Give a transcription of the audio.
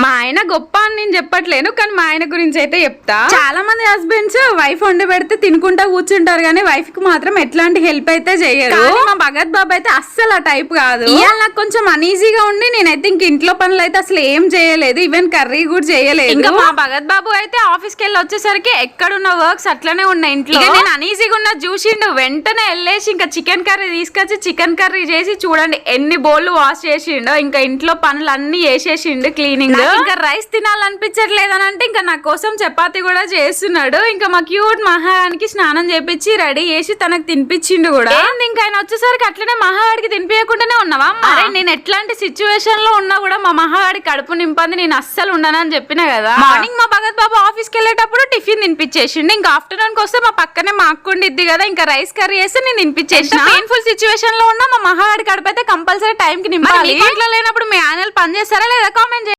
మా ఆయన గొప్ప అని నేను చెప్పట్లేను, కానీ మా ఆయన గురించి అయితే చెప్తా. చాలా మంది హస్బెండ్స్ వైఫ్ వండి పెడితే తినుకుంటా కూర్చుంటారు, కానీ వైఫ్ కి మాత్రం ఎట్లాంటి హెల్ప్ అయితే చేయరు. మా భగత్ బాబు అయితే అస్సలు ఆ టైప్ కాదు. ఇవాళ నాకు కొంచెం అనీజీగా ఉండి నేనైతే ఇంక ఇంట్లో పనులు అయితే అసలు ఏం చేయలేదు, ఈవెన్ కర్రీ కూడా చేయలేదు. ఇంకా మా భగత్ బాబు అయితే ఆఫీస్ కి వెళ్ళి వచ్చేసరికి ఎక్కడున్న వర్క్స్ అట్లనే ఉన్నాయి ఇంట్లో. నేను అనీజీగా ఉన్న చూసిండు, వెంటనే వెళ్ళేసి ఇంకా చికెన్ కర్రీ తీసుకొచ్చి చికెన్ కర్రీ చేసి చూడండి ఎన్ని బౌల్ వాష్ చేసిండో. ఇంకా ఇంట్లో పనులు అన్ని చేసేసిండు, క్లీనింగ్. ఇంకా రైస్ తినాలనిపించట్లేదని అంటే ఇంకా నా కోసం చపాతి కూడా చేస్తున్నాడు. ఇంకా మా క్యూట్ మహారానికి స్నానం చేపించి రెడీ చేసి తనకు తినిపించిండు కూడా. ఇంకా ఆయన వచ్చేసరికి అట్లనే మహావాడికి తినిపించకుండానే ఉన్నావా? అరే నేను ఎట్లాంటి సిచ్యువేషన్ లో ఉన్నా కూడా మా మహావాడి కడుపు నింపంది నేను అస్సలు ఉండనని చెప్పిన కదా. మార్నింగ్ మా భగత్ బాబు ఆఫీస్ కి వెళ్ళేటప్పుడు టిఫిన్ తినిపించేసిండు. ఇంకా ఆఫ్టర్నూన్ కి వస్తే మా పక్కనే మా అక్కుండిద్ది కదా, ఇంకా రైస్ కర్రీ వేస్తే నేను తినిపించేసిన. పెయిన్ఫుల్ సిచ్యువేషన్ లో ఉన్నా మా మహావాడి కడుపు అయితే కంపల్సరీ టైం కి నింపాలి. ఇంట్లో లేనప్పుడు మీ ఆనల్ పని చేస్తారా లేదా కామెంట్